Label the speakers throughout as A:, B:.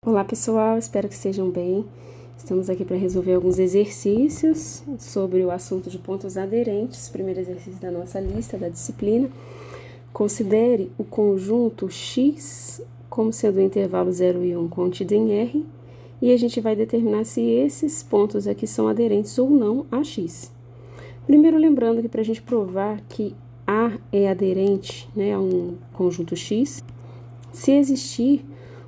A: Olá pessoal, espero que estejam bem. Estamos aqui para resolver alguns exercícios sobre o assunto de pontos aderentes. Primeiro exercício da nossa lista da disciplina. Considere o conjunto X como sendo o intervalo 0 e 1 contido em R, e a gente vai determinar se esses pontos aqui são aderentes ou não a X. Primeiro, lembrando que para a gente provar que A é aderente, a um conjunto X, se existir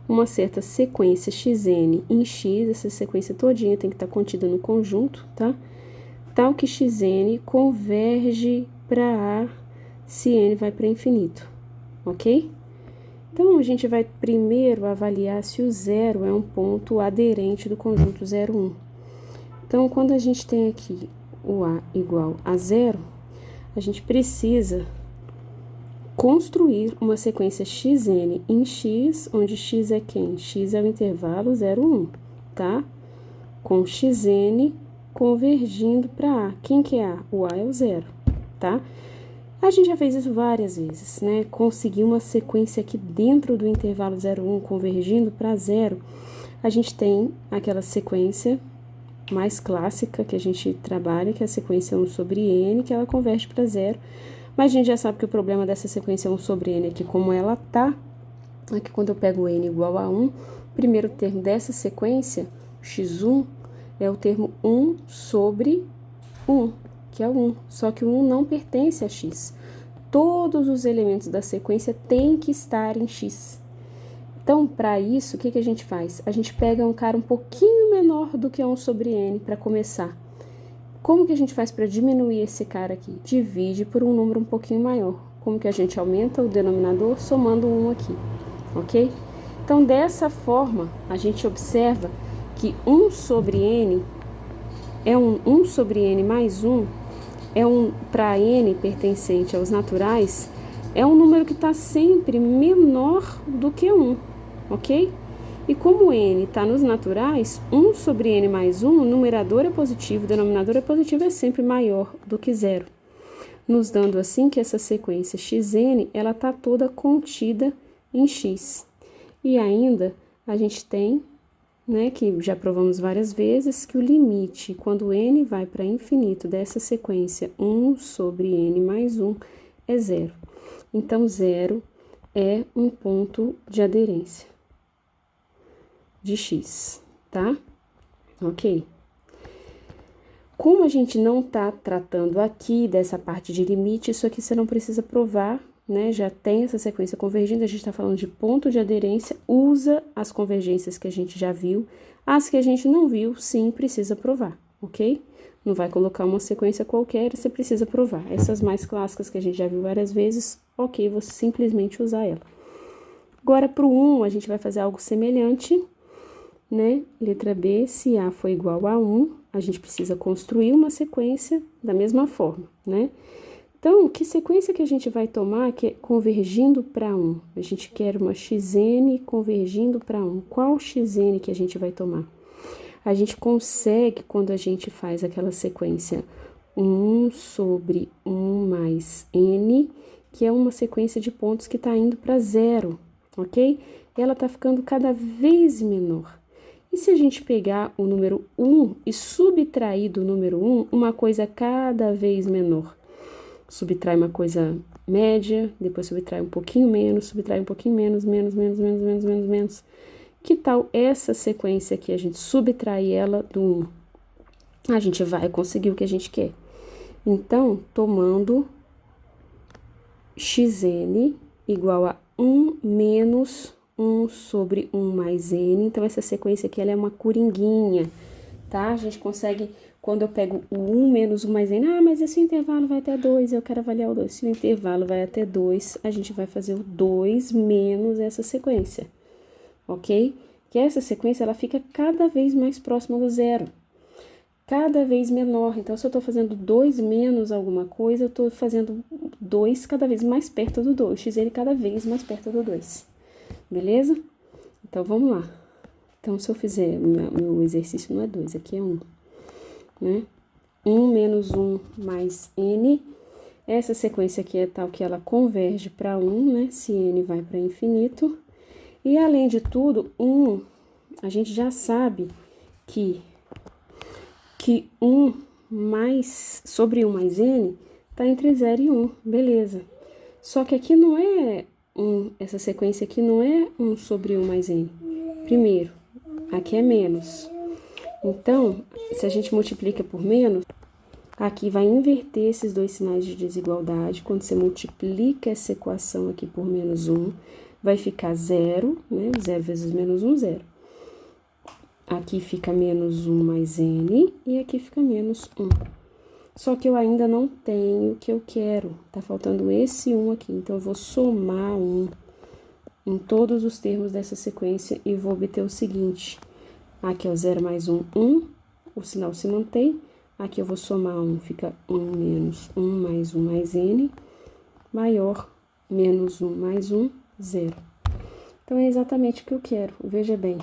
A: uma certa sequência xn em x, essa sequência todinha tem que estar contida no conjunto, tá? Tal que xn converge para A se n vai para infinito, ok? Então, a gente vai primeiro avaliar se o zero é um ponto aderente do conjunto 0, 1. Então, quando a gente tem aqui o A igual a zero, a gente precisa construir uma sequência xn em x, onde x é quem? X é o intervalo 0, 1, tá? Com xn convergindo para A. Quem que é A? O A é o zero, tá? A gente já fez isso várias vezes, né? Conseguir uma sequência aqui dentro do intervalo 0, 1 convergindo para zero. A gente tem aquela sequência mais clássica que a gente trabalha, que é a sequência 1 sobre n, que ela converge para zero. Mas a gente já sabe que o problema dessa sequência 1 sobre n é que, como ela tá, aqui quando eu pego n igual a 1, o primeiro termo dessa sequência, x1, é o termo 1 sobre 1, que é o 1. Só que o 1 não pertence a x. Todos os elementos da sequência têm que estar em x. Então, para isso, o que a gente faz? A gente pega um cara um pouquinho menor do que 1 sobre n para começar. Como que a gente faz para diminuir esse cara aqui? Divide por um número um pouquinho maior. Como que a gente aumenta o denominador? Somando 1 aqui, ok? Então, dessa forma, a gente observa que 1 sobre n é 1 sobre n mais 1, para n pertencente aos naturais, é um número que está sempre menor do que 1, ok? E como n está nos naturais, 1 sobre n mais 1, o numerador é positivo, o denominador é positivo, é sempre maior do que 0. Nos dando assim que essa sequência xn, ela está toda contida em x. E ainda a gente tem, que já provamos várias vezes, que o limite, quando n vai para infinito dessa sequência 1 sobre n mais 1, é 0. Então, 0 é um ponto de aderência de x, tá? Ok? Como a gente não tá tratando aqui dessa parte de limite, isso aqui você não precisa provar, já tem essa sequência convergindo, a gente tá falando de ponto de aderência, usa as convergências que a gente já viu, as que a gente não viu, sim, precisa provar, ok? Não vai colocar uma sequência qualquer, você precisa provar. Essas mais clássicas que a gente já viu várias vezes, ok, você simplesmente usar ela. Agora, pro 1, a gente vai fazer algo semelhante, Letra B, se A for igual a 1, a gente precisa construir uma sequência da mesma forma, Então, que sequência que a gente vai tomar que é convergindo para 1? A gente quer uma xn convergindo para 1. Qual xn que a gente vai tomar? A gente consegue, quando a gente faz aquela sequência 1 sobre 1 mais n, que é uma sequência de pontos que está indo para 0, ok? Ela está ficando cada vez menor. E se a gente pegar o número 1 e subtrair do número 1 uma coisa cada vez menor? Subtrai uma coisa média, depois subtrai um pouquinho menos, subtrai um pouquinho menos, menos. Que tal essa sequência aqui, a gente subtrair ela do 1? A gente vai conseguir o que a gente quer. Então, tomando xn igual a 1 menos 1 sobre 1 mais n. Então, essa sequência aqui, ela é uma coringuinha, tá? A gente consegue, quando eu pego o 1 menos 1 mais n, mas esse intervalo vai até 2, eu quero avaliar o 2. Se o intervalo vai até 2, a gente vai fazer o 2 menos essa sequência, ok? Que essa sequência, ela fica cada vez mais próxima do zero, cada vez menor. Então, se eu tô fazendo 2 menos alguma coisa, eu tô fazendo 2 cada vez mais perto do 2, xn cada vez mais perto do 2. Beleza? Então, vamos lá. Então, se eu fizer, meu exercício não é 2, aqui é 1, 1 menos 1 mais n. Essa sequência aqui é tal que ela converge para 1, se n vai para infinito. E, além de tudo, 1 a gente já sabe que 1 mais, sobre 1 mais n tá entre 0 e 1, beleza. Só que aqui não é essa sequência aqui não é 1 sobre 1 mais n. Primeiro, aqui é menos. Então, se a gente multiplica por menos, aqui vai inverter esses dois sinais de desigualdade. Quando você multiplica essa equação aqui por menos 1, vai ficar 0, né? 0 vezes menos 1, 0. Aqui fica menos 1 mais n e aqui fica menos 1. Só que eu ainda não tenho o que eu quero. Tá faltando esse 1 aqui. Então, eu vou somar 1 em todos os termos dessa sequência e vou obter o seguinte. Aqui é o 0 mais 1, 1. O sinal se mantém. Aqui eu vou somar 1, fica 1 menos 1 mais 1 mais n, maior menos 1 mais 1, 0. Então, é exatamente o que eu quero. Veja bem,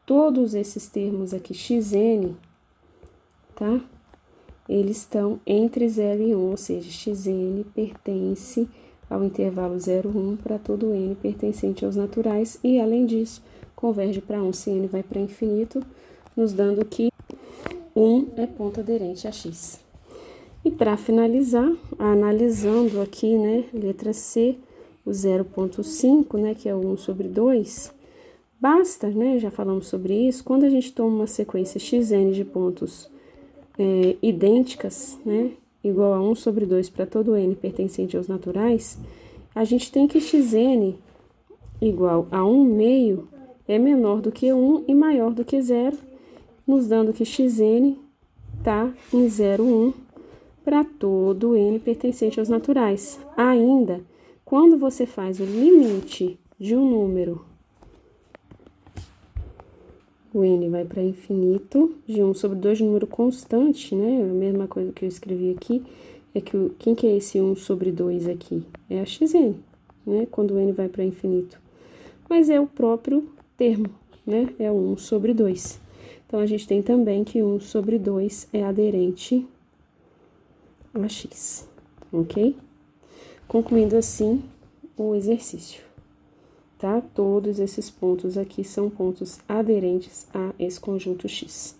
A: todos esses termos aqui, xn, tá? Eles estão entre 0 e 1, ou seja, xn pertence ao intervalo 0, 1 para todo n pertencente aos naturais e, além disso, converge para 1 se n vai para infinito, nos dando que 1 é ponto aderente a x. E para finalizar, analisando aqui, né, letra C, o 0,5, né, que é o 1 sobre 2, basta, né, já falamos sobre isso, quando a gente toma uma sequência xn de pontos idênticas, né, igual a 1 sobre 2 para todo n pertencente aos naturais, a gente tem que xn igual a 1 meio é menor do que 1 e maior do que 0, nos dando que xn está em 0,1 para todo n pertencente aos naturais. Ainda, quando você faz o limite de um número, o n vai para infinito, de 1 sobre 2 de número constante, né? A mesma coisa que eu escrevi aqui, é que quem que é esse 1 sobre 2 aqui? É a xn, né? Quando o n vai para infinito. Mas é o próprio termo, né? É o 1 sobre 2. Então, a gente tem também que 1 sobre 2 é aderente a x, ok? Concluindo assim o exercício, tá? Todos esses pontos aqui são pontos aderentes a esse conjunto x.